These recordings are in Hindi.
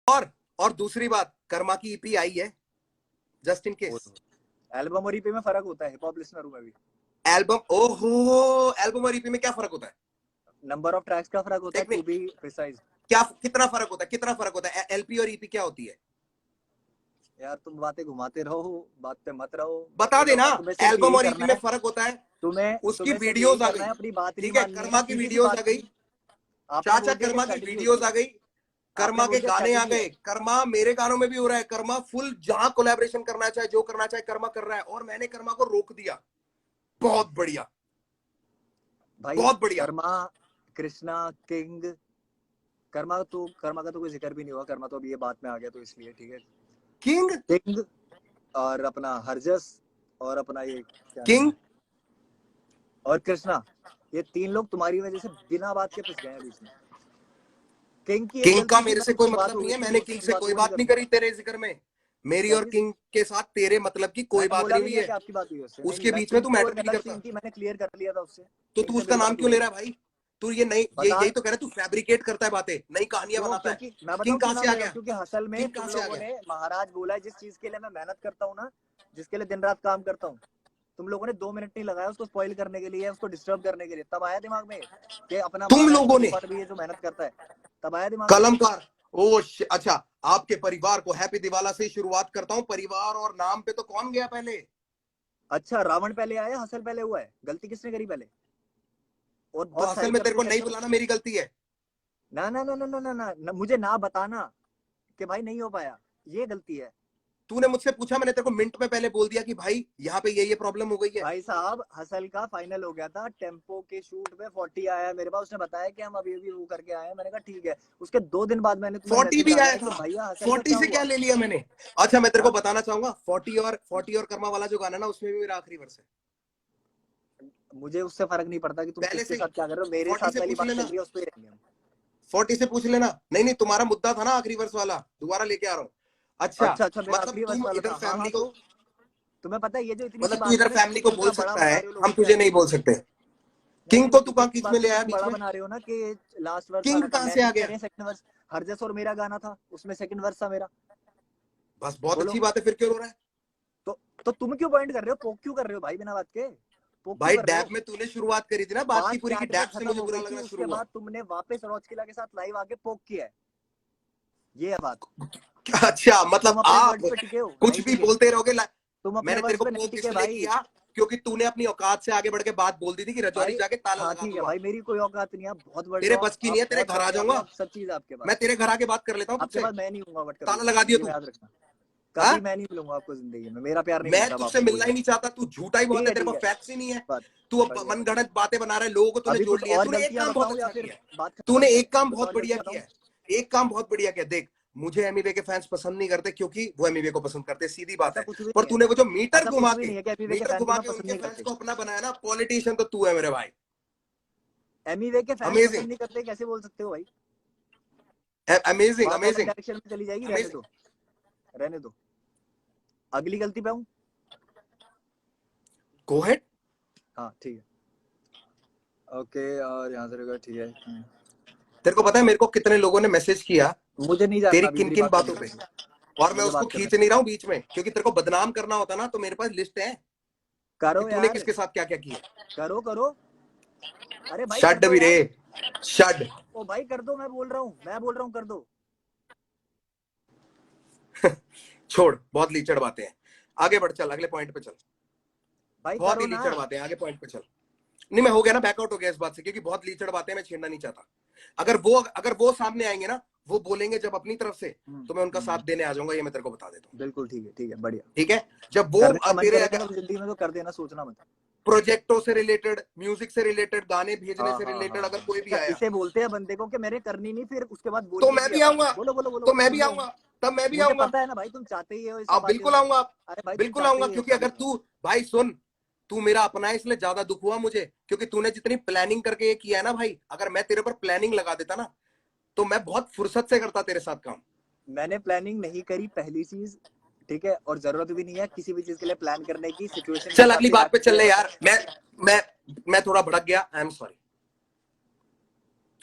और दूसरी बात, कर्मा की ईपी आई है, जस्ट इन केस। एल्बम और ईपी में फर्क होता है, हिप हॉप लिसनर में भी। एल्बम, ओहो, एल्बम और ईपी में क्या फर्क होता है? नंबर ऑफ ट्रैक्स का फर्क होता है, टू बी प्रिसाइज। क्या, कितना फर्क होता है, कितना फर्क होता है? एलपी और ईपी क्या होती है? यार तुम बातें घुमाते रहो, बात पे मत रहो। बता देना, एल्बम और ईपी में फर्क होता है। तुम्हें उसकी वीडियोस आ गई, अपनी बात नहीं ठीक है, माननी कर्मा की वीडियोस आ गई, चाचा कर्मा की वीडियोस आ गई, कर्मा के गाने आ गए, कर्मा मेरे गानों में भी हो रहा है, कर्मा फुल जहां कोलैबोरेशन करना चाहे, जो करना चाहे कर्मा कर रहा है, और मैंने कर्मा को रोक दिया। बहुत बढ़िया भाई, बहुत बढ़िया। कर्मा, कृष्णा, किंग, कर्मा का तो कोई जिक्र भी नहीं हुआ। कर्मा तो अभी ये बात में आ गया तो इसलिए, ठीक है। किंग और अपना हरजस और अपना ये किंग और कृष्णा, ये तीन लोग तुम्हारी वजह से बिना बात के फंस गए हैं बीच में। किंग का मेरे से कोई मतलब नहीं है, मैंने किंग से कोई बात नहीं करी तेरे जिक्र में। मेरी और किंग के साथ तेरे मतलब की कोई बात नहीं हुई है। आपकी बात हुई उससे, उसके बीच में तू मैटर नहीं करता। मैंने क्लियर कर लिया था उससे। तो तू उसका नाम क्यों ले रहा है भाई? तू ये नहीं, यही तो कह रहा है, तू फैब्रिकेट करता है बातें, नई कहानियां बनाता है। किंग कहां से आ गया? क्योंकि हसल में तुम लोगों ने महाराज बोला है, जिस चीज के लिए मैं मेहनत करता हूँ ना, जिसके लिए दिन रात काम करता हूँ, तुम लोगों ने 2 मिनट नहीं लगाया उसको स्पॉइल करने के लिए, उसको डिस्टर्ब करने के लिए। तब आया दिमाग में कि अपना तुम लोगों ने भी जो मेहनत करता है, तब आया दिमाग कलमकार। ओ अच्छा, आपके परिवार को हैप्पी दिवाला से शुरुआत करता हूँ। परिवार और नाम पे तो कौन गया पहले? अच्छा, रावण पहले आया, हसल पहले हुआ है। गलती किसने करी पहले? और तो असल में तेरे को नहीं बुलाना मेरी गलती है? ना ना ना ना ना ना ना, मुझे ना बताना कि भाई नहीं हो पाया, ये गलती है। तूने मुझसे पूछा, मैंने तेरे को मिनट में पहले बोल दिया कि भाई यहाँ पे ये प्रॉब्लम हो गई है। भाई साहब, हसल का फाइनल हो गया था, टेम्पो के शूट में 40 आया मेरे पास, उसने बताया कि हम अभी अभी वो करके आए हैं। मैंने कहा ठीक है। उसके 2 दिन बाद मैंने 40 भी आया था। भैया 40 से क्या ले लिया मैंने? अच्छा, मैं तेरे को बताना चाहूंगा, 40 और कर्मा वाला जो गाना ना, उसमें भी मेरा आखिरी वर्ष है। मुझे उससे फर्क नहीं पड़ता कि तुम पहले किसके से साथ क्या कर रहे हो, मेरे साथ वाली बात चल रही है, उस पे रहेंगे हम। 40 से पूछ लेना। नहीं, तुम्हारा मुद्दा था ना आखिरी वर्ष वाला, दोबारा लेके आ रहा हूँ। अच्छा, मतलब तुम इधर फैमिली को, तुम्हें पता है ये जो इतनी मतलब तू इधर फैमिली को बोल सकता है, हम तुझे तुझे नहीं बोल सकते। किंग को तू कहाँ बीच में ले आया? बीच में बना रहे हो ना कि लास्ट वर्ष किंग कहाँ से आ गया? सेकंड वर्ष हरजस और मेरा गाना था, उसमें सेकंड वर्ष था मेरा। बस बहुत अच्छी बात है, फिर क्यों रो रहा है? तो तुम क्यों पॉइंट कर रहे हो, पोक क्यों कर रहे हो भाई बिना बात के? भाई डैब में तूने शुरुआत करी थी ना बात की पूरी, की डैब से मुझे बुरा लगना शुरू हुआ। तुमने वापस रॉचकिला के साथ लाइव आके पोक किया है, ये है बात। अच्छा, मतलब आप कुछ भी बोलते रहोगे। मैंने तेरे को पोक इसलिए किया क्योंकि तूने अपनी औकात से आगे बढ़ के बात बोल दी थी कि रजौरी जाके ताला लगा दूंगा। भाई मेरी कोई औकात नहीं है, बहुत बड़े तेरे बस की नहीं है, तेरे घर आ जाऊंगा, सब चीज आपके पास। मैं तेरे घर आके बात कर लेता हूँ तुझसे। मैं नहीं हूँ, ताला लगा दिया तू। याद रखना, कभी मैं नहीं मिलूंगा आपको जिंदगी में, मेरा प्यार नहीं मैं तुझसे मिलना ही नहीं चाहता, तू झूठा ही बहुत है, तेरे पास फैक्ट्स ही नहीं है। तू अब मनगढ़ंत बातें बना रहा है, लोगों को तूने जोड़ लिया। तूने एक काम बहुत अच्छा किया, तूने एक काम बहुत बढ़िया किया है, एक काम बहुत बढ़िया किया। देख, मुझे एमिवे के फैंस पसंद नहीं करते क्योंकि वो एमिवे को पसंद करते, सीधी बात है। पर तूने वो जो मीटर घुमा के उनके फैंस को अपना बनाया ना, पॉलिटिशियन तो तू है मेरे भाई। एमिवे के फैंस पसंद नहीं करते कैसे बोल सकते हो भाई? अमेजिंग अमेजिंग डायरेक्शन में चली जाएगी, रहने दो। अगली गलती पे हूँ, गो अहेड। हाँ ठीक है, ओके। और यहाँ से ठीक है। तेरे को पता है मेरे को कितने लोगों ने मैसेज किया मुझे नहीं तेरी किन किन बातों पे, और मैं उसको खींच नहीं रहा हूँ बीच में, क्योंकि तेरे को बदनाम करना होता ना तो मेरे पास लिस्ट है। करो तूने किसके साथ क्या क्या किया। करो। अरे भाई शड भी रे, शड। ओ भाई कर दो, मैं बोल रहा हूँ कर दो। छोड़, बहुत लीचड़ बातें हैं, आगे बढ़, चल अगले पॉइंट पे चल। भाई बहुत ही लीचड़ बातें हैं, आगे पॉइंट पे चल। नहीं, मैं हो गया ना, बैकआउट हो गया इस बात से, क्योंकि बहुत लीचड़ बातें मैं छेड़ना नहीं चाहता। अगर वो सामने आएंगे ना, वो बोलेंगे जब अपनी तरफ से, तो मैं उनका साथ देने आ जाऊंगा, ये मैं तेरे को बता देता हूँ। बिल्कुल ठीक है, बढ़िया। ठीक है, जब वो तेरे जिंदगी में तो कर देना, सोचना मत। प्रोजेक्टों से रिलेटेड, म्यूजिक से रिलेटेड, गाने भेजने से रिलेटेड अगर कोई भी आया, इसे बोलते हैं बंदे को कि मेरे करनी नहीं, फिर उसके बाद तो मैं भी आऊंगा। बोलो तो मैं भी आऊंगा, तब मैं भी आऊंगा। पता है ना भाई, तुम चाहते ही हो। अब बिल्कुल आऊंगा, बिल्कुल आऊंगा, क्योंकि अगर तू, भाई सुन, तू मेरा अपना है, इसलिए ज्यादा दुख हुआ मुझे, क्योंकि तूने जितनी प्लानिंग करके ये किया है ना भाई, अगर मैं तेरे पर प्लानिंग लगा देता ना, तो मैं बहुत फुर्सत से करता तेरे साथ काम। मैंने प्लानिंग नहीं करी, पहली चीज, ठीक है, और जरूरत भी नहीं है किसी भी चीज के लिए प्लान करने की। सिचुएशन चल अगली बात पे चल ले यार। मैं थोड़ा भड़क गया, आई एम सॉरी।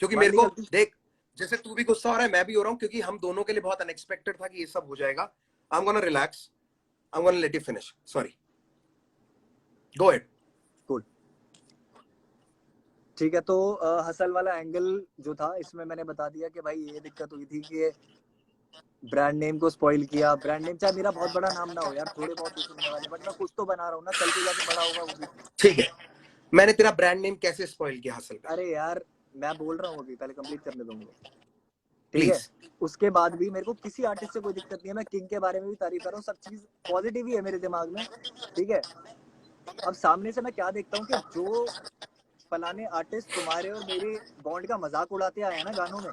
क्योंकि मेरे को देख, जैसे तू भी गुस्सा हो रहा है, मैं भी हो रहा हूँ, क्योंकि हम दोनों के लिए बहुत अनएक्सपेक्टेड था कि ये सब हो जाएगा। I am gonna relax, I am gonna let you finish, sorry, go ahead. Cool, ठीक है। तो हसल वाला एंगल जो था इसमें मैंने बता दिया कि भाई ये दिक्कत हुई थी कि ब्रांड नेम को स्पॉइल किया। ब्रांड नेम चाहे मेरा बहुत बड़ा नाम ना हो यार, थोड़े बहुत ही सुनने वाले, बट मैं कुछ तो बना रहा हूँ ना, कल को जाके बड़ा होगा वो भी। ठीक है, मैंने तेरा ब्रांड नेम कैसे स्पॉइल किया हसल पे? अरे यार मैं बोल रहा हूँ अभी, पहले कंप्लीट करने दो मुझे, ठीक है। उसके बाद भी मेरे को किसी आर्टिस्ट से कोई दिक्कत नहीं है, मैं किंग के बारे में भी तारीफ कर रहा हूँ, सब चीज पॉजिटिव ही है मेरे दिमाग में, ठीक है। अब सामने से मैं क्या देखता हूँ कि जो फलाने आर्टिस्ट तुम्हारे और मेरे बॉन्ड का मजाक उड़ाते आए हैं ना गानों में,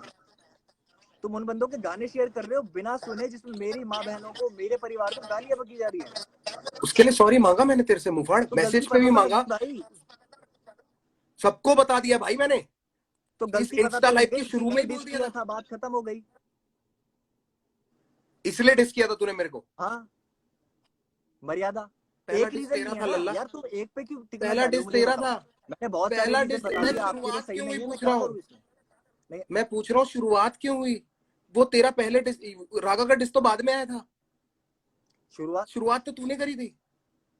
तुम उन बंदों के गाने शेयर कर रहे हो बिना सुने, जिसमें मेरी माँ बहनों को, मेरे परिवार को गालियां बकी जा रही है। उसके लिए सॉरी मांगा मैंने तेरे से मुफाड़, तो मैसेज पे भी मांगा, भाई सबको बता दिया भाई मैंने, तो गलती इंस्टा तो लाइव के शुरू में ही बोल दिया था, बात खत्म हो गई। इसलिए डिस किया था तूने मेरे को? हाँ, मर्यादा। पहला एक डिस रीजन तेरा नहीं था है लल्ला, यार, तुम एक पे क्यों टिकना पहला चाह रहे हो? डिस मुझे तेरा बताओ। था, मैंने बहुत सारे पहला रीजन डिस। बता मैं दिया आपके लिए शुरुआत सही क्यों नहीं हुई है, मैं पूछ क्या रहा हूँ, करूँ इसमें? मैं पूछ रहा हूँ शुरुआत क्यों हुई? वो तेरा पहले डिस, रागा का डिस तो बाद में आया था, शुरुआत तो तूने करी थी।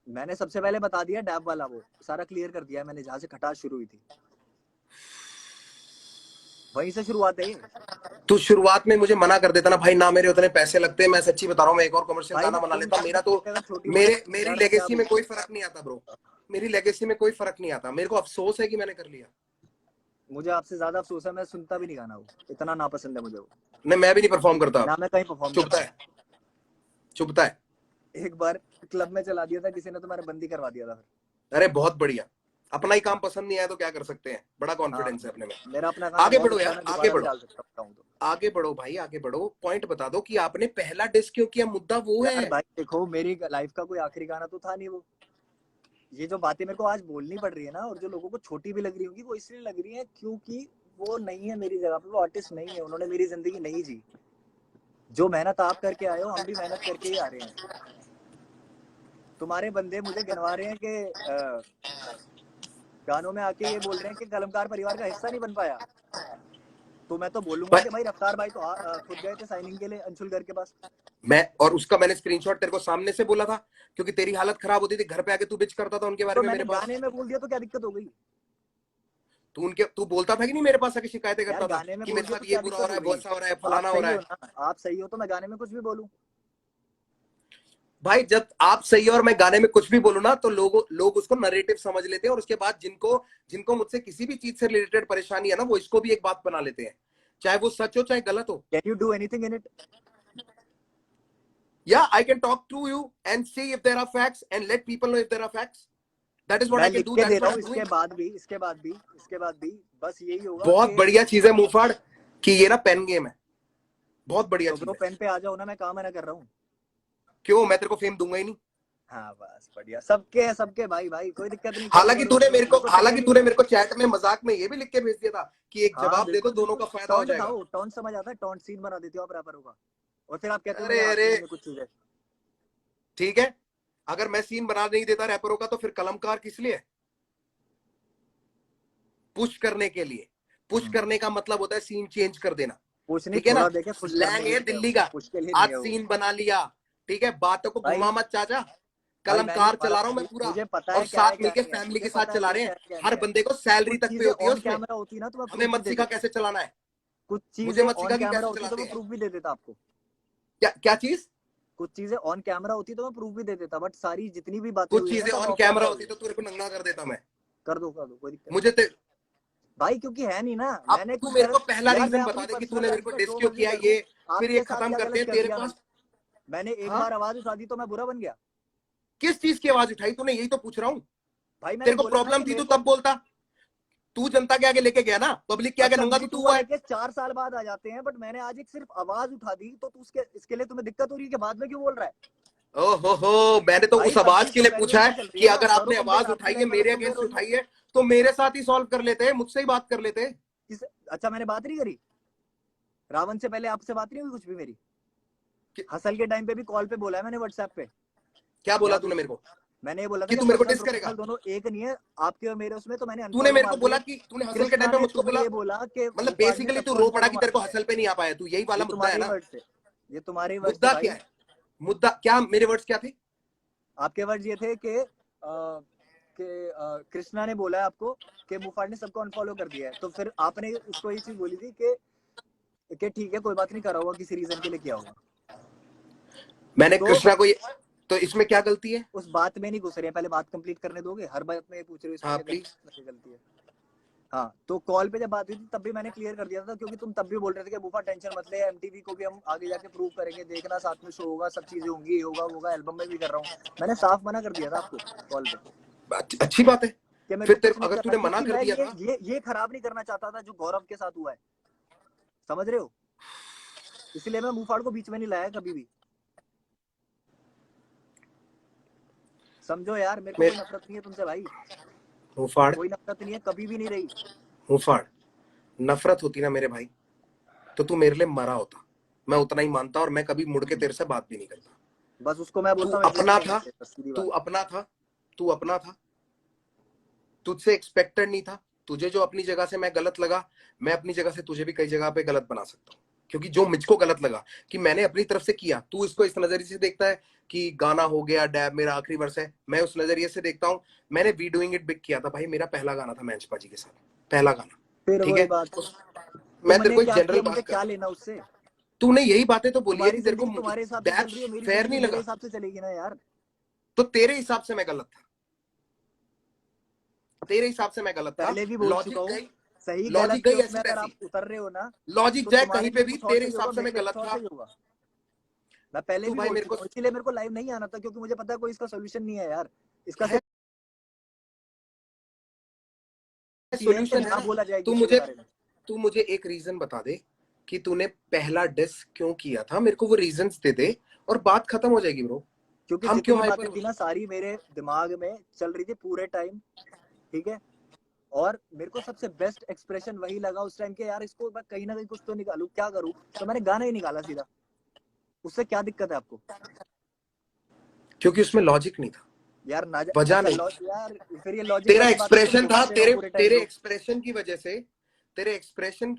मैंने सबसे पहले बता दिया डैब वाला, वो सारा क्लियर कर दिया मैंने, जहाँ से खटास शुरू हुई थी वहीं से शुरुआत है। तू शुरुआत में मुझे मना कर देता ना भाई, ना मेरे उतने पैसे लगते, मैं सच्ची बता रहा हूँ, मैं एक और कमर्शियल गाना बना लेता। मेरा तो मेरी लेगेसी में कोई फर्क नहीं आता ब्रो, मेरी लेगेसी में कोई फर्क नहीं आता। मेरे को अफसोस है कि मैंने कर लिया। मुझे आपसे ज्यादा अफसोस है, मैं सुनता भी नहीं गाना, वो इतना नापसंद है मुझे वो। नहीं, मैं भी नहीं परफॉर्म करता ना मैं कहीं परफॉर्म चुभता है, चुभता है। एक बार क्लब में चला दिया था किसी ने, तुम्हारे बंदी करवा दिया था। अरे बहुत बढ़िया, अपना ही काम पसंद नहीं आया तो क्या कर सकते हैं, बड़ा कॉन्फिडेंस है अपने में। मेरा अपना काम आगे बहुत बढ़ो अच्छा यार, है, मैं आगे दोबारा भी बढ़ो, डाल सकता हूं तो। आगे बढ़ो भाई, आगे बढ़ो। पॉइंट बता दो कि आपने पहला डिस क्यों किया, मुद्दा वो है। भाई देखो, मेरी लाइफ का कोई आखिरी गाना तो था नहीं वो। ये जो बातें मेरे को आज बोलनी पड़ रही है ना, और जो लोगों को छोटी भी लग रही होगी, वो इसलिए लग रही है क्योंकि वो नहीं है मेरी जगह पे, वो आर्टिस्ट नहीं है, उन्होंने मेरी जिंदगी नहीं जी। जो मेहनत आप करके आए हो, हम भी मेहनत करके ही आ रहे हैं। तुम्हारे बंदे मुझे गिनवा रहे हैं कि गानों में आके ये बोल रहे हैं कि कलमकार परिवार का हिस्सा नहीं बन पाया, तो मैं तो बोलूंगा कि भाई रफ्तार भाई तो खुद गए थे साइनिंग के लिए अंशुल घर के पास। मैं, और उसका मैंने स्क्रीनशॉट तेरे को सामने से बोला था, क्योंकि तेरी हालत खराब होती थी, घर पे आके तू बिच करता था उनके बारे तो में मैंने मेरे पास। गाने में बोल दिया तो क्या दिक्कत हो गई? तू बोलता था कि नहीं, मेरे पास आके शिकायतें करता था गाने में कि बोल मेरे दिया साथ तो ये क्या बुरा दिक्कत हो रहा है, हो गई? वैसा हो रहा है, फलाना हो रहा है। आप सही हो तो मैं गाने में कुछ भी बोलूं। भाई जब आप सही हो और मैं गाने में कुछ भी बोलूं ना, तो लोग उसको नरेटिव समझ लेते हैं, और उसके बाद जिनको जिनको मुझसे किसी भी चीज से रिलेटेड परेशानी है ना, वो इसको भी एक बात बना लेते हैं, चाहे वो सच हो चाहे गलत हो। Can you do anything in it? Yeah, I can talk to you and see if there are facts and let people know if there are facts. That is what I can do. That is what I'm doing. इसके बाद भी बस यही होगा। बहुत बढ़िया चीज है मुफाड़ कि ये ना पेन गेम है, बहुत बढ़िया चीज है। पेन पे आ जाओ ना, मैं काम मना कर रहा हूँ। क्यों? मैं तेरे को फेम दूंगा ही नहीं। हाँ बस बढ़िया, सबके भाई कोई दिक्कत नहीं। हालांकि तूने मेरे को चैट में मजाक में ये भी लिख के भेज दिया था कि एक जवाब दे दो, दोनों का फायदा हो जाएगा। टॉन्ट समझ आता है, टॉन्ट सीन बना देते हो आप रैपरों का, और फिर आप कहते हो अरे कुछ चीजें। ठीक है, अगर मैं सीन बना नहीं देता रैपरों का, तो फिर कलमकार किस लिए? पुश करने के लिए। पुश करने का मतलब होता है सीन चेंज कर देना, ठीक है ना? स्लैंग है दिल्ली का, आज सीन बना लिया, ठीक है, बातों को घुमा मत चाचा। कलमकार चला रहा हूँ मैं पूरा, और साथ मिलके फैमिली के साथ चला रहे हैं। हर बंदे को सैलरी तक पे होती है उसमें। हमें मत सिखा कैसे चलाना है, कुछ मुझे चीजें मत सिखा ऑन कि कैमरा कैसे होती तो चलाते मैं हैं। प्रूफ भी दे देता आपको। क्या चीज? कुछ चीजें ऑन कैमरा होती तो मैं प्रूफ भी दे देता, बट सारी जितनी भी बातें कुछ चीजें ऑन कैमरा होती तो तेरे को नंगा कर देता मैं। कर दो कोई दिक्कत मुझे भाई, क्योंकि है नहीं ना। मैंने तू मेरे को पहला रीजन बता दे कि तूने मेरे को डिस क्यों किया, ये फिर ये खत्म करते हैं। तेरे पास मैंने एक बार आवाज उठा दी तो मैं बुरा बन गया? किस चीज की आवाज उठाई तूने, यही तो पूछ रहा हूँ भाई। तेरे को प्रॉब्लम थी तो तब बोलता, तू जनता के आगे लेके गया ना, पब्लिक के आगे नंगा तो तू हुआ है। 4 साल बाद आ जाते हैं, बट मैंने आज एक सिर्फ आवाज उठा दी तो इसके लिए तुम्हें दिक्कत हो रही है कि बाद में क्यों बोल रहा है? ओहो, मैंने तो उस आवाज के लिए पूछा है कि अगर आपने आवाज उठाई है, मेरे अगेंस्ट उठाई है, तो मेरे साथ ही सॉल्व कर लेते, मुझसे ही बात कर लेते। अच्छा, मैंने बात नहीं करी रावण से पहले, आपसे बात नहीं हुई कुछ भी मेरी? हसल के टाइम पे भी कॉल पे बोला है मैंने, व्हाट्सएप पे। क्या बोला तूने मेरे को? मैंने ये बोला कि तू मेरे को डिस करेगा। दोनों एक नहीं है आपके और मेरे उसमें, तो मैंने तूने मेरे को बोला कि तूने हसल के टाइम पे मुझको बोला कि मतलब बेसिकली तू रो पड़ा कि तेरे को हसल पे नहीं आ पाया, तू यही वाला मुद्दा है ना? ये तुम्हारे वर्ड्स मुद्दा क्या है? मुद्दा क्या? मेरे वर्ड्स क्या थे? आपके वर्ड्स ये थे कि कृष्णा ने बोला है आपको कि मुफाड़ ने सबको अनफॉलो कर दिया है, तो फिर आपने उसको ये चीज बोली थी कि ठीक है कोई बात नहीं, करा होगा किसी रीजन के लिए किया होगा। मैंने कृष्णा को तो इसमें क्या गलती है? उस बात में नहीं घुस रहे हैं, पहले बात कंप्लीट करने दोगे? हर बात में पूछ रहे हो हाँ, प्लीज। गलती है। हाँ, तो कॉल पे जब बात हुई थी तब भी मैंने क्लियर कर दिया था, क्योंकि तुम तब भी बोल रहे थे कि बुफा टेंशन मत ले, एमटीवी को भी हम आगे जाके प्रूव करेंगे, देखना साथ में शो होगा, सब चीजें होंगी, होगा एल्बम में भी कर रहा हूँ। मैंने साफ मना कर दिया था आपको कॉल पे। अच्छी बात है। फिर अगर तूने मना कर दिया था, ये खराब नहीं करना चाहता था जो गौरव के साथ हुआ है, समझ रहे हो? इसलिए मैं मुफाड़ को बीच में नहीं लाया कभी भी। समझो यार, मेरे को कोई नफरत नहीं है तुमसे भाई, मुफाड़ कोई नफरत नहीं है, कभी भी नहीं रही। मुफाड़ नफरत होती ना मेरे भाई तो तू मेरे लिए मरा होता, मैं उतना ही मानता, और मैं कभी मुड़ के तेरे से बात भी नहीं करता। बस उसको मैं बोलता हूँ तू अपना था, तुझसे एक्सपेक्टेड नहीं था। तुझे जो अपनी जगह से मैं गलत लगा, मैं अपनी जगह से तुझे भी कई जगह पे गलत बना सकता हूँ, क्योंकि जो मुझको गलत लगा कि मैंने अपनी तरफ से किया, तू इसको इस नजरिए से देखता है कि गाना हो गया डैब मेरा आखिरी वर्ष है, मैं उस नजरिए से देखता हूँ मैंने वी डूइंग इट बिग किया था भाई, मेरा पहला गाना था मैंच पाजी के साथ, पहला गाना, ठीक है? मैं तेरे को जनरल बात क्या लेना उससे? तूने यही बातें तो बोली है कि तेरे को तुम्हारे हिसाब से चल रही है, मेरी फेयर नहीं लगा, मेरे हिसाब से चलेगी ना यार। तो तेरे हिसाब से मैं गलत था, तेरे हिसाब से मैं गलत था। पहले भी बोल चुका हूं, सही लॉजिक गई ऐसी अगर आप उतर रहे हो ना, लॉजिक जाए कहीं पे भी, तेरे हिसाब से मैं गलत था। मैं पहले भी बोल चुका हूं, इसलिए मेरे को लाइव नहीं आना था, क्योंकि मुझे पता है कोई इसका सॉल्यूशन नहीं है यार, इसका सॉल्यूशन है बोला जाएगा। तू मुझे एक रीजन बता दे कि तूने पहला डिस क्यों किया था, मेरे को वो रीजंस दे दे और बात खत्म हो जाएगी ब्रो। क्योंकि हम क्यों बातें थी ना सारी मेरे दिमाग में चल रही थी पूरे टाइम, ठीक है? और मेरे को सबसे बेस्ट एक्सप्रेशन वही लगा उस टाइम के, यार इसको मैं कहीं ना कहीं कुछ तो निकालूं, क्या करूं? तो मैंने गाना ही निकाला सीधा। उससे क्या दिक्कत है आपको? क्योंकि उसमें लॉजिक नहीं था यार, वजह नहीं यार, फिर ये लॉजिक तेरा एक्सप्रेशन था, तेरे एक्सप्रेशन की वजह से, तेरे एक्सप्रेशन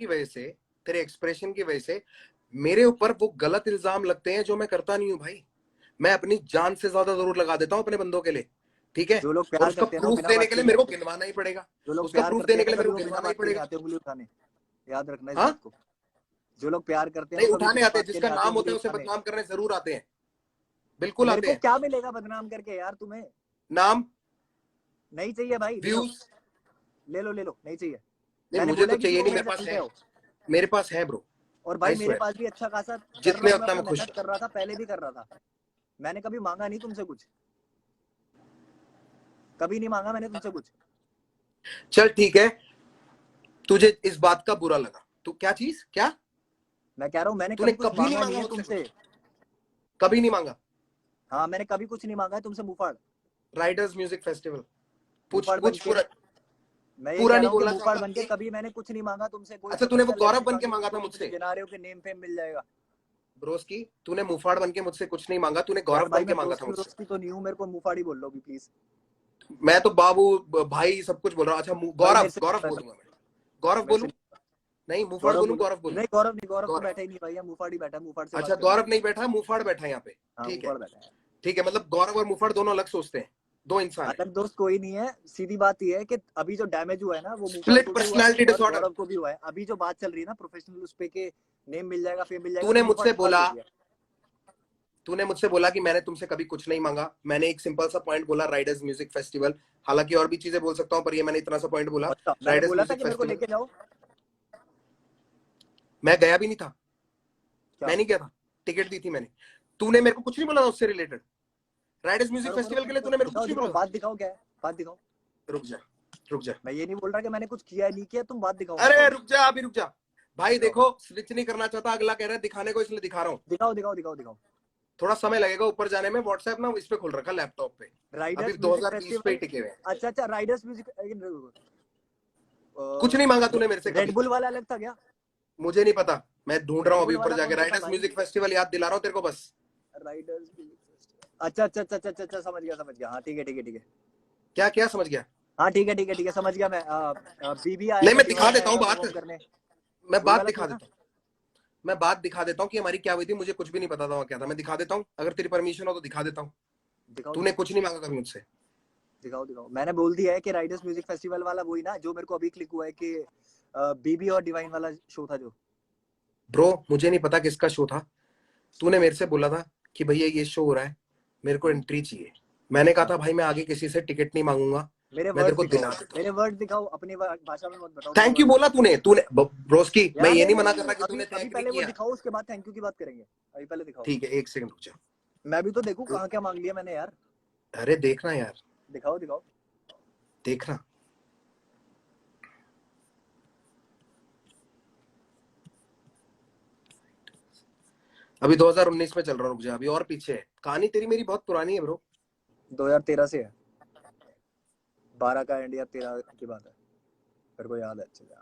की वजह से मेरे ऊपर वो गलत इल्जाम लगते हैं जो मैं करता नहीं हूँ भाई। मैं अपनी जान से ज्यादा जरूर लगा देता हूँ अपने बंदों के लिए, ठीक है? जो लोग प्यार उसका प्रूफ देने के लिए मेरे को गिनवाना ही पड़ेगा, उसका प्रूफ देने के लिए मेरे को गिनवाना ही पड़ेगा। उंगली उठाने, याद रखना इस बात को। जो लोग प्यार करते हैं नहीं उठाने आते हैं, जिसका नाम होता है उसे बदनाम करने जरूर आते हैं, बिल्कुल आते हैं। क्या मिलेगा बदनाम करके यार? तुम्हें नाम नहीं चाहिए भाई, व्यूज ले लो नहीं चाहिए। नहीं, मुझे तो चाहिए नहीं, मेरे पास है ब्रो। और भाई मेरे पास भी अच्छा खासा जितने उतना मैं खुश कर रहा था, पहले भी कर रहा था, मैंने कभी मांगा नहीं तुमसे कुछ, कभी नहीं मांगा मैंने तुमसे कुछ। चल ठीक है, तुझे इस बात का बुरा लगा, तू क्या चीज क्या? मैं कह रहा हूँ मैंने कभी नहीं मांगा तुमसे, कभी नहीं मांगा। हाँ, मैंने कभी कुछ नहीं मांगा है तुमसे मुफाड़। राइडर्स म्यूजिक फेस्टिवल पूरा नहीं बोला, मुफाड़ बन के कभी मैंने कुछ नहीं मांगा तुमसे। कोई अच्छा, तूने वो गौरव बन के मांगा था मुझसे, गिनारियों के नेम फेम मिल जाएगा ब्रोस की। तूने मुफाड़ बन के मुझसे कुछ नहीं मांगा, तूने गौरव बन के मांगा था मुझसे। तो नहीं हूँ, मेरे को मुफाड़ ही बोल लो प्लीज। मैं तो बाबू भाई सब कुछ बोल रहा हूँ। अच्छा गौरव बोलूंगा मैं, गौरव बोलूं? नहीं मुफाड़ बोलूं, गौरव बोलूं? नहीं गौरव तो बैठा ही नहीं भाई, मुफाड़ ही बैठा, मुफाड़ से। अच्छा, गौरव नहीं बैठा, मुफाड़ बैठा यहाँ पे, ठीक है ठीक है। मतलब गौरव और मुफाड़ दोनों अलग सोचते हैं, दो इंसान अलग दोस्त कोई नहीं है। सीधी बात ये है कि अभी जो डैमेज हुआ है ना वो स्प्लिट पर्सनालिटी डिसऑर्डर गौरव को भी हुआ है। अभी जो बात चल रही है ना प्रोफेशनल, उस पे के नेम मिल जाएगा, फेम मिल जाएगा। तूने मुझसे बोला कि मैंने तुमसे कभी कुछ नहीं मांगा। मैंने एक सिंपल सा पॉइंट बोला, राइडर्स म्यूजिक फेस्टिवल। हालांकि और भी चीजें बोल सकता हूँ, पर ये मैंने इतना सा पॉइंट बोला, राइडर्स म्यूजिक फेस्टिवल। लेके जाओ, मैं गया भी नहीं था, मैं नहीं गया था, टिकट दी थी मैंने। तूने मेरे को कुछ नहीं बोला उससे रिलेटेड, राइडर्स म्यूजिक फेस्टिवल के लिए तूने मेरे को कुछ नहीं बोला। बात दिखाओ, क्या है बात दिखाओ। रुक जा, मैं ये नहीं बोल रहा कि मैंने कुछ किया नहीं किया, तुम बात दिखाओ। अरे रुक जा, अभी रुक जा भाई। देखो स्विच नहीं करना चाहता, अगला कह रहा है दिखाने को, इसलिए दिखा रहा हूँ। दिखाओ। थोड़ा समय लगेगा ऊपर जाने में। व्हाट्सएप ना इस पे खोल रखा लैपटॉप पे, अभी 2020 पे टिके हुए। अच्छा, राइडर्स म्यूजिक कुछ नहीं मांगा तूने मेरे से। रेड बुल वाला अलग था क्या? मुझे नहीं पता, मैं ढूंढ रहा हूँ अभी ऊपर जाके। राइडर्स म्यूजिक फेस्टिवल याद दिला रहा हूँ तेरे को बस। राइडर्स अच्छा अच्छा अच्छा अच्छा अच्छा, समझ गया। हाँ ठीक है। क्या क्या समझ गया? हाँ ठीक है, समझ गया मैं। बीबी आएगा, नहीं, मैं दिखा डिवाइन देता हूँ आएगा बात, परफॉर्म करने, मैं वही बात वाला दिखा शो ना? देता हूँ, मैं बात दिखा देता हूँ कि हमारी क्या हुई थी। मुझे कुछ भी नहीं पता था वहाँ क्या था। मैं दिखा देता हूँ, अगर तेरी परमिशन हो तो दिखा देता हूँ। दिखाओ तूने दिखाओ कुछ नहीं मांगा कभी मुझसे। दिखाओ। मैंने बोल दिया है कि राइडर्स म्यूजिक फेस्टिवल वाला वही ना, जो मेरे को अभी क्लिक हुआ है कि बीबी और डिवाइन वाला शो था जो। ब्रो मुझे नहीं पता किसका शो था। तूने मेरे से बोला था कि भैया ये शो हो रहा है, मेरे को एंट्री चाहिए। मैंने कहा हाँ, था भाई मैं आगे किसी से टिकट नहीं मांगूंगा, मेरे मैं तेरे वर्ड्स को दिखाओ, दिला देता हूँ। मेरे वर्ड दिखाओ, अपनी भाषा में मत बताओ, मेरे थैंक यू वर्ड बोला दिखाओ। तूने तूने ब्रोस्की, मैं यार ये नहीं नहीं नहीं मना नहीं कर नहीं, रहा कि अभी तूने अभी थैंक नहीं पहले वो किया। दिखाओ, उसके बाद थैंक यू की बात करेंगे। अभी पहले दिखाओ, ठीक है, एक सेकंड रुक जा। मैं भी तो देखूं कहाँ क्या मांग लिया मैंने यार। अरे देखना यार, दिखाओ। देखना। अभी 2019 में चल रहा, रुक जा, अभी और पीछे है। कहानी तेरी मेरी बहुत पुरानी है ब्रो। 2013 से है, 12 का एंड या 13 की बात है, मेरे को याद है अच्छे से।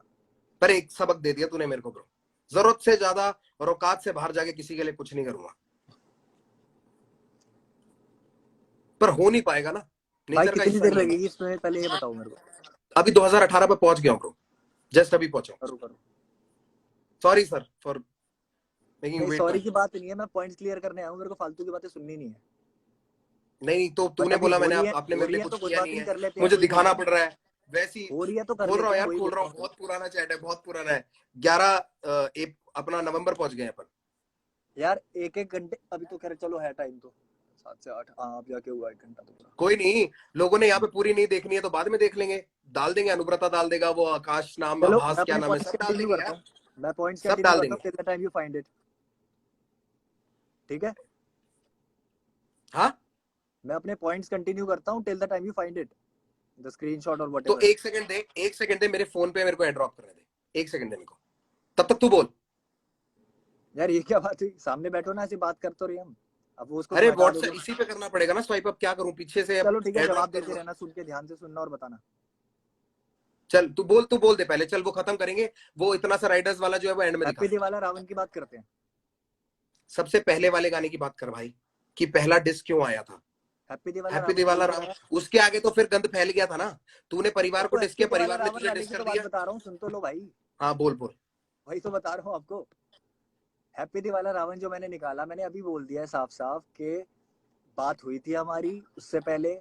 पर एक सबक दे दिया तूने मेरे को ब्रो, जरूरत से ज्यादा और औकात से बाहर जाके किसी के लिए कुछ नहीं करूंगा। पर हो नहीं पाएगा ना, भाई नेचर का कितनी हिस्सा देर नहीं है। लगेगी इसमें, पहले ये बताओ मेरे को। अभी 2018 पे पहुंच गया हूं ब्रो, जस्ट अभी पहुंचा हूं। करो। सॉरी सर फॉर मेकिंग नहीं वेट सॉरी टाइम। की बात नहीं है, मैं पॉइंट्स क्लियर करने आया हूँ, मेरे को फालतू की बातें सुननी नहीं है। नहीं तो बट तूने अभी बोला हो मैंने रही है, आपने हो मेरे रही लिए है कुछ तो कोई किया बात नहीं नहीं, है, कर लेते हैं, मुझे वही बोल दिखाना रहा हूँ। पड़ रहा है वैसी। हो रही है तो कर खोल रहा लेते हूँ हैं, यार, वही खोल बोल रहा रहा हूँ, हूँ। बहुत पुराना चैट है, बहुत पुराना है। 11 अपना नवंबर पहुंच गए अपन। यार एक एक घंटे अभी तो खैर चलो है टाइम तो, 7 से 8, हाँ अब जाके हुआ 1 घंटा तो पूरा। कोई नहीं, लोगों ने यहाँ पे पूरी नहीं देखनी है तो बाद में देख लेंगे, डाल देंगे, अनुव्रता डाल देगा, वो आकाश नाम, चलो आभास मैं क्या अपने नाम है, पॉइंट्स सब डाल कंटिन्यू देंगे करता यार, हूँ, मैं पॉइंट्स सब कंटिन्यू डाल करता देंगे। हूँ till the time you find it. ठीक है, हाँ, मैं अपने पॉइंट्स कंटिन्यू करता हूँ till the time you find it, the screenshot और तो व्हाटएवर। एक सेकंड दे, एक सेकंड दे, मेरे फोन पे मेरे को एड्रॉप करने दे, एक सेकंड दे मेरे को, तब तक तू बोल। यार ये क्या बात हुई, सामने बैठो ना, ऐसी बात कर तो रही हम, अब वो उसको अरे तुम हटा व्हाट्सएप दोगे। इसी पे करना पड़ेगा ना स्वाइप, अब क्या करूं, पीछे से अब चलो ठीक है, एड्रॉप जवाब कर देते दूं। रहना, सुन के ध्यान से सुनना और बताना। चल तू बोल दे पहले, चल वो खत्म करेंगे, वो इतना सा राइडर्स वाला जो है वो एंड में दिखा हैप्पी दे। दिवाला रावण की बात करते हैं। सबसे पहले वाले गाने की बात कर भाई, कि पहला डिस्क क्यों आया था। हैप्पी दिवाला हैप्पी रावण दिवाला वही तो राम, है। उसके आगे तो फिर गंद फैल गया था ना। तूने परिवार हाँ को तो डिस्क हैप्पी किया, दिवाला परिवार ने रावण तुझे वाले डिस्क की कर तो बात दिया। बता रहा हूँ, सुन तो लो भाई। हाँ बोल बोल। वही तो बता रहा हूँ आपको। हैप्पी दिवाला रावण जो मैंने निकाला, मैंने अभी बोल दिया है साफ साफ कि बात हुई थी हमारी उससे पहले,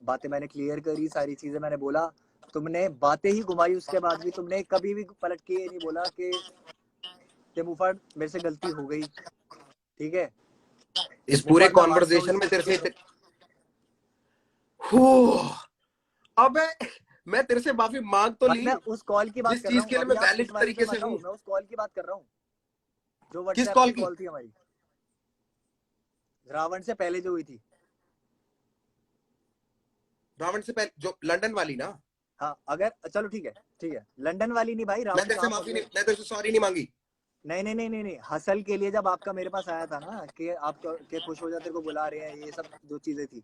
बातें मैंने क्लियर करी, सारी चीजें मैंने बोला, तुमने बातें ही घुमाई, उसके बाद भी तुमने कभी भी पलट के ये नहीं बोला कि मुफाड़ मेरे से गलती हो गई। ठीक है इस पूरे मुफाड़, मैं मानता हूँ कॉन्वर्जेशन इस में चीज तेरे को। से अबे मैं तेरे से माफी मांग तो भाई ली, मैं उस कॉल की बात जिस कर रहा चीज हूँ, के लिए अभी मैं आप वैलिड इस वाली पे तरीके से मत हूं। आओ, मैं उस कॉल की बात कर रहा हूँ जो किस व्हाट्सएप कॉल की की? कॉल थी हमारी, रावण से पहले जो हुई थी। रावण से पहले जो लंदन वाली ना? हाँ अगर चलो ठीक है, लंदन वाली नहीं भाई, मैं रावण तेरे से कहाँ पहुंच माफी नहीं, गए। मैं तेरे से सॉरी नहीं मांगी। नहीं, हसल के लिए जब आपका मेरे पास आया था ना कि आप के खुश हो जा, तेरे को बुला रहे हैं, ये सब जो चीजें थी,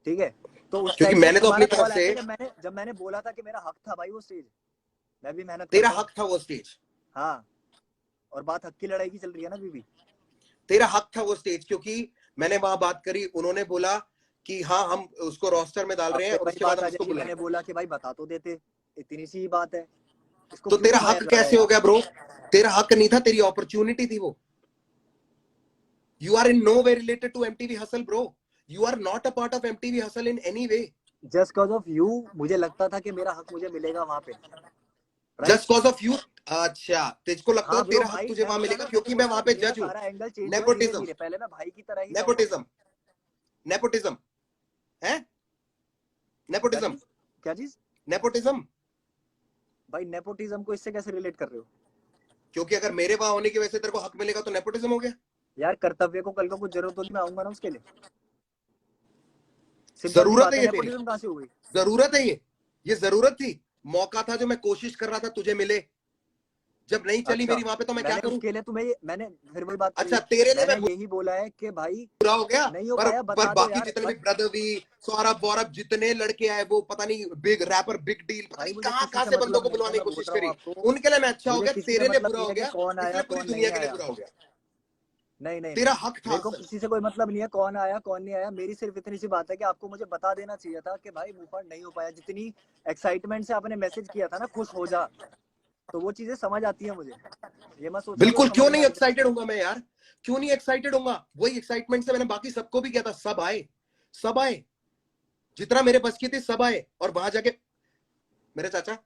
ठीक है, तो उस क्योंकि टाइम पे मैंने तो अपनी तुम्हारा तरफ कॉल आया से, था जब मैंने बोला था कि मेरा हक था भाई वो स्टेज, मैं भी मेहनत तेरा करता हूँ। हक था वो स्टेज, हाँ, और बात हक की लड़ाई की चल रही है ना बीबी। तेरा हक था वो स्टेज, क्योंकि मैंने वहां बात करी, उन्होंने बोला कि हाँ हम उसको रोस्टर में डाल अब रहे हैं फिर और वही उसके बाद बात हम आ उसको जाएगी, मैंने बुलाएंगे। बोला कि भाई बता तो देते, इतनी सी ही बात है, इसको तो क्यों तेरा घुमाया हक जा रहा है कैसे हो यार। गया ब्रो? तेरा हक नहीं था, तेरी अपॉर्चुनिटी थी वो। You are in no way related to MTV Hustle, bro. You are not a part of MTV Hustle in any way. Just because of you मुझे लगता था कि मेरा हक मुझे मिलेगा वहां पे, right. Just cause of you. अच्छा, तुझको लगता हाँ है ब्रो तेरा हक भाई, तुझे मैं वहां बोला मिलेगा ना, मैंने क्योंकि मैं बोला वहां ना, पे मेरा जज हूं। सारा एंगल चेंज हुआ धीरे नेपोटिज्म, धीरे, पहले मैं भाई की तरह ही था वो। नेपोटिज्म, नेपोटिज्म है, क्या नेपोटिज्म, चीज, क्या चीज? नेपोटिज्म। भाई नेपोटिज्म को इससे कैसे रिलेट कर रहे हो? क्योंकि अगर मेरे वहां होने की वजह से तेरे को हक मिलेगा तो नेपोटिज्म हो गया। यार कर्तव्य को कल को कुछ जरूरत होगी, मैं आऊंगा ना उसके लिए, सिंपल सी जरूरत बात है है, ये तेरी, नेपोटिज्म कहाँ से हो गई? जरूरत है ये जरूरत थी, मौका था जो मैं कोशिश कर रहा था तुझे मिले, जब नहीं चली अच्छा, मेरी वहां पे तो मैं क्या मैंने करूं? उसके लिए तुम्हें मैंने फिर वही बात अच्छा करी, तेरे लिए मैं मैंने यही बोला है कि भाई बुरा हो गया, नहीं हो पर पाया, पर बता दो बाकी यार, जितने भी बट ब्रदरवी, सौरभ वौरभ जितने लड़के आए, वो पता नहीं बिग रैपर, बिग डील, पता भाई नहीं मुझे कहां किसी कहां से से बंदों मतलब को नहीं है, बुलवाने की मैं बोल कोशिश रहा हूँ करी। आपको, उनके लिए मैं अच्छा हो मुझे गया, किसी से तेरे लिए मतलब बुरा नहीं हो है कि गया, कौन आया इसलिए पूरी कौन दुनिया नहीं के लिए आया। बुरा हो गया। नहीं नहीं तेरा हक था। मेरे को किसी से कोई मतलब नहीं है कौन आया कौन नहीं आया, मेरी सिर्फ इतनी सी बात है कि आपको मुझे बता देना चाहिए था कि भाई मूव ऑन नहीं हो पाया। जितनी एक्साइटमेंट से आपने मैसेज किया था ना खुश हो जा, तो वो चीजें समझ आती है मुझे। ये मत सोचना बिल्कुल, क्यों नहीं एक्साइटेड होऊंगा मैं यार, क्यों नहीं एक्साइटेड होऊंगा। वही एक्साइटमेंट से मैंने बाकी सबको भी किया था, सब आए, सब आए, जितना मेरे बस की थी सब आए। और वहां जाके मेरे चाचा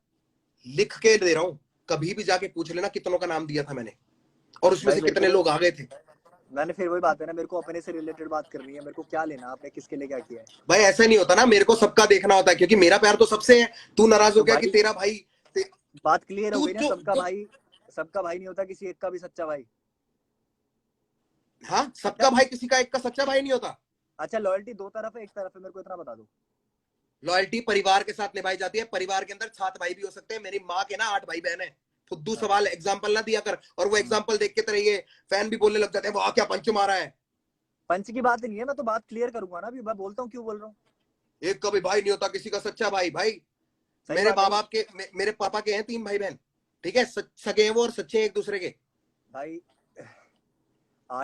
लिख के दे रहा हूं, कभी भी जाके पूछ लेना कितनों का नाम दिया था मैंने, और उसमें से कितने लोग आ गए थे। मैंने फिर वही बात है ना, मेरे को अपने से रिलेटेड बात करनी है, मेरे को क्या लेना आपने किसके लिए क्या किया है। भाई ऐसा नहीं होता ना, मेरे को सबका देखना होता है, क्योंकि मेरा प्यार तो सबसे है। तू नाराज हो गया कि तेरा भाई बात क्लियर हो गई ना, सबका भाई नहीं होता किसी एक का भी सच्चा भाई। हाँ, सबका भाई किसी का एक का सच्चा भाई नहीं होता। अच्छा लॉयल्टी दो तरफ है एक तरफ है, मेरे को इतना बता दो। लॉयल्टी परिवार के साथ निभाई जाती है, परिवार के अंदर 7 भाई भी हो सकते हैं। मेरी माँ के ना 8 भाई बहन है। फुद्दू सवाल एग्जाम्पल ना दिया कर, और वो एग्जाम्पल देख के तेरे ये फैन भी बोलने लग जाते हैं वाह क्या पंच मारा है। पंच की बात नहीं है, मैं तो बात क्लियर करूंगा ना, अभी मैं बोलता हूँ क्यों बोल रहा हूँ। एक कभी भाई नहीं होता किसी का सच्चा भाई। भाई मेरे माँ बाप के, मेरे पापा के हैं 3 भाई बहन, ठीक है, सगे हैं वो और सच्चे हैं एक दूसरे के। भाई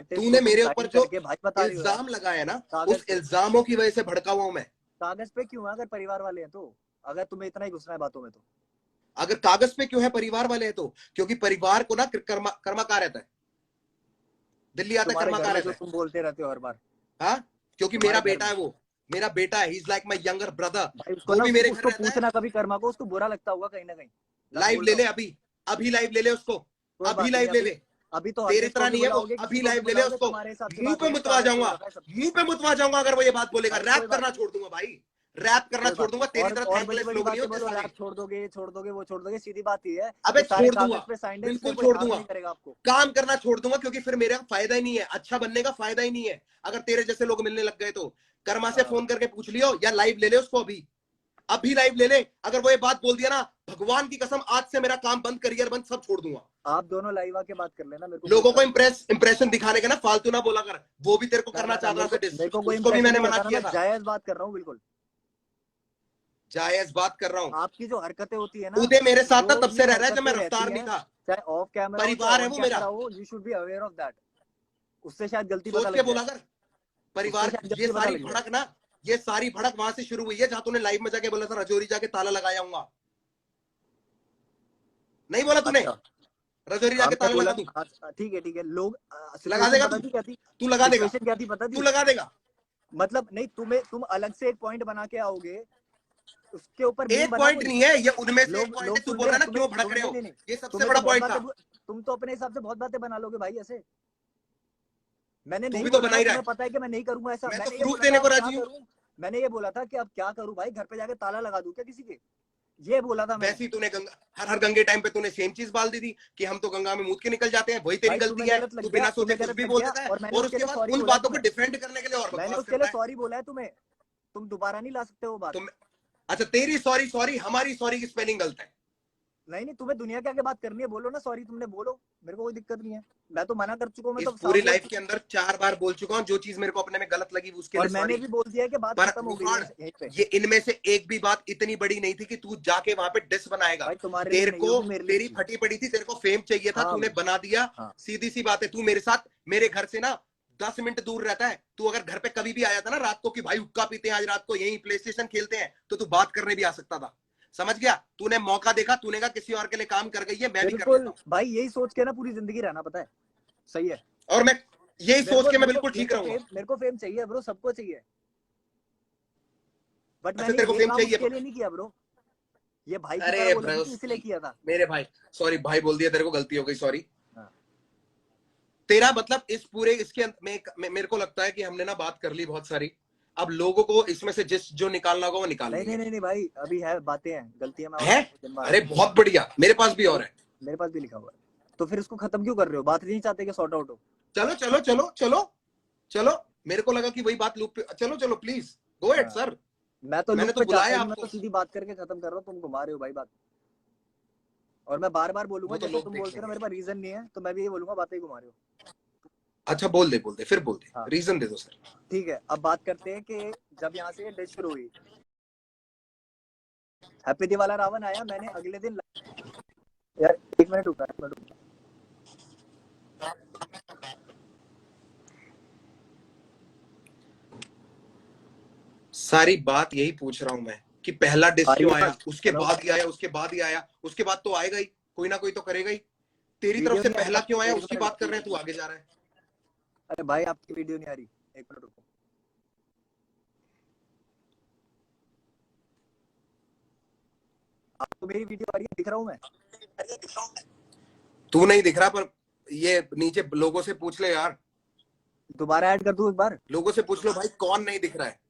तूने मेरे ऊपर जो इल्जाम लगाया ना, उस इल्जामों की वजह से भड़का हुआ हूं मैं। कागज पे क्यों है अगर परिवार वाले हैं तो, अगर तुम्हें इतना ही घुसना है बातों में तो। अगर कागज पे क्यों है परिवार वाले हैं तो, क्योंकि परिवार को ना कर्मा कहा रहता है, दिल्ली आता है कर्मा कहा रहता है। तुम बोलते रहते हो हर बार। हाँ, क्योंकि मेरा बेटा है, वो मेरा बेटा है, he is like my younger brother. वो भी मेरे घर रहता है। पूछना कभी कर्मा को, उसको बुरा लगता होगा कहीं ना कहीं। लाइव ले ले, अभी अभी लाइव ले ले उसको, अभी लाइव ले ले। अभी तो तेरे तरह नहीं है वो, अभी लाइव ले ले उसको। मुंह पे मुतवा जाऊंगा, मुंह पे मुतवा जाऊंगा अगर वो ये बात बोलेगा। रैप करना छोड़ दूंगा भाई, रैप करना छोड़ दूंगा। तेरी तरह थैंकलेस लोग नहीं होते सारे। छोड़ दोगे वो छोड़ दोगे, सीधी बात ये है। अबे छोड़ दूंगा, बिल्कुल छोड़ दूंगा, करेगा आपको काम करना छोड़ दूंगा, क्योंकि फिर मेरा फायदा ही नहीं है, अच्छा बनने का फायदा ही नहीं है अगर तेरे जैसे लोग मिलने लग गए तो। कर्मा से फोन करके पूछ लियो, या लाइव ले ले उसको, अभी अभी लाइव ले ले। अगर वो ये बात बोल दिया ना, भगवान की कसम आज से मेरा काम बंद, करियर बंद, सब छोड़ दूंगा। आप दोनों लाइव आके बात कर लेना, मेरे को लोगों को इंप्रेशन दिखाने का ना फालतू ना बोला कर। वो भी तेरे को करना चाहता था, उसको भी मैंने मना किया था। जायज बात कर रहा हूँ, बिल्कुल जायज बात कर रहा हूँ। आपकी जो हरकतें होती है ना, उदय मेरे साथ था, तब से रह रहा है जब मैं रफ्तार नहीं था। चाहे ऑफ कैमरा परिवार है वो मेरा, you should be aware of that. उससे शायद गलती पता सोच लग के जाए। बोला कर। परिवार, ये सारी भड़क ना, ये सारी भड़क वहां से शुरू हुई है जहां तूने लाइव में जाके बोला था रजौरी जाके ताला लगाया हूँ। नहीं बोला तूने? रजौरी जाके ताला लगा दूं? ठीक है लोग लगा देगा तू लगा देगा, तू लगा देगा। मतलब नहीं, तुम अलग से एक पॉइंट बना के आओगे, उसके ऊपर एक पॉइंट नहीं है ये, उनमें से एक पॉइंट है। तू बोल रहा है ना क्यों भड़क रहे हो, ये सबसे बड़ा पॉइंट था। तुम तो अपने हिसाब से बहुत बातें बना लोगे भाई ऐसे। मैंने नहीं तो बना ही रहा है। पता है कि मैं नहीं करूंगा ऐसा। मैं तो प्रूफ देने को राजी हूं। मैंने ये बोला था कि अब क्या करूं भाई, घर पे जाके ताला लगा दूं क्या किसी के, ये बोला था। वैसे ही तूने गंगा, हर गंगे टाइम पे तूने सेम चीज बाल दी थी कि हम तो गंगा में मूत के निकल जाते हैं, वही तेरी गलती है। तू बिना सोचे कुछ भी बोल देता है, और उसके बाद उन बातों को डिफेंड करने के लिए और बकवास करता है। उसके लिए सॉरी बोला है तुम्हें, तुम दोबारा नहीं ला सकते वो बात। अच्छा तेरी सॉरी, हमारी सॉरी की स्पेलिंग गलत है। नहीं तुम्हें दुनिया के आगे बात करनी है, बोलो ना सॉरी, तुमने बोलो, मेरे को कोई दिक्कत नहीं है। मैं तो मना कर चुका हूं, मैं तो पूरी लाइफ के अंदर 4 बार बोल चुका हूं, जो चीज मेरे को अपने में गलत लगी उसके लिए मैंने भी बोल दिया कि बात खत्म हो गई है। ये इनमें से एक भी बात इतनी बड़ी नहीं थी कि तू जाके वहां पे डिस बनाएगा। तेरे को तेरी फटी पड़ी थी, तेरे को फेम चाहिए था, तूने बना दिया। सीधी सी बात है, तू मेरे साथ, मेरे घर से ना 10 मिनट दूर रहता है। तू अगर घर पे कभी भी आया था ना रात को कि भाई हुक्का पीते हैं आज रात को, यही प्ले स्टेशन खेलते हैं, तो तू बात करने भी आ सकता था। समझ गया? तूने मौका देखा, तूने कहा किसी और के लिए काम कर गई है, मैं भी कर लेता हूं। भाई यही सोच के ना पूरी जिंदगी रहना, पता है सही है। और मैं यही सोच के मैं बिल्कुल ठीक रहूंगा। मेरे को फेम चाहिए ब्रो, सबको चाहिए, बट मैंने तेरे को फेम चाहिए उसके लिए नहीं किया ब्रो, ये भाई की तरह बोला इसलिए किया था। मेरे भाई सॉरी, भाई बोल दिया तेरे को, गलती हो गई, सॉरी। तेरा मतलब इस पूरे इसके मेरे को लगता है कि हमने ना बात कर ली बहुत सारी। अब लोगों को इसमें से जो निकालना होगा वो निकाल लेंगे। नहीं भाई, अभी है बातें हैं, गलतियां है। अरे बहुत बढ़िया, मेरे पास भी और है, मेरे पास भी लिखा हुआ है। तो फिर उसको खत्म क्यों कर रहे हो? बात नहीं चाहते कि सॉर्ट आउट हो? चलो चलो चलो चलो चलो, मेरे को लगा कि वही बात लूप पे, चलो चलो प्लीज गो अहेड सर। मैंने तो बुलाया आपको, मैं तो सीधी बात करके खत्म कर रहा हूँ, तुम घुमा रहे हो भाई बात। और मैं बार बार बोलूंगा, जैसे तुम बोलते हो मेरे पास रीजन नहीं है, तो मैं भी ये बोलूंगा बातें घुमा रहे हो। अच्छा बोल दे फिर बोल दे। हाँ। रीजन दे दो सर। ठीक है, अब बात करते हैं कि जब यहाँ से डिश शुरू हुई, हैप्पी दिवाला रावण आया, मैंने अगले दिन यार 1 मिनट रुका, सारी बात यही पूछ रहा हूं मैं कि पहला डिस क्यों आया, उसके बाद ही आया, उसके बाद ही आया, उसके बाद तो आएगा ही, कोई ना कोई तो करेगा ही। तेरी तरफ से पहला क्यों आया उसकी बात कर रहे हैं, तू आगे जा रहा है। अरे भाई आपकी वीडियो नहीं आ रही, एक मिनट रुको। आपको मेरी वीडियो आ रही है, दिख रहा हूँ मैं? तू नहीं दिख रहा, पर ये नीचे लोगों से पूछ ले यार, दोबारा ऐड कर दूं एक बार? लोगों से पूछ लो भाई कौन नहीं दिख रहा है।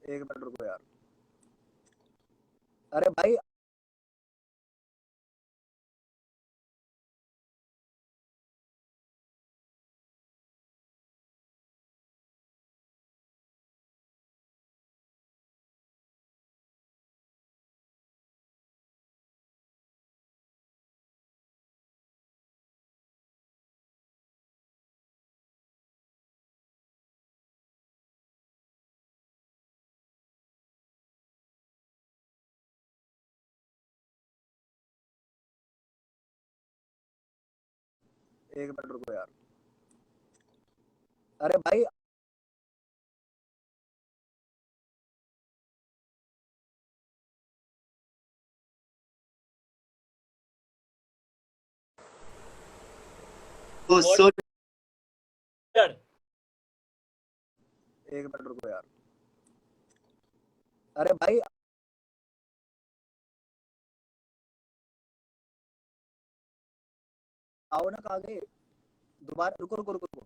एक मिनट रुको यार। अरे भाई एक मिनट रुको यार। अरे भाई सो एक मिनट रुको यार। अरे भाई आओ ना, कहाँ गए? दोबारा रुको रुको रुको रुको।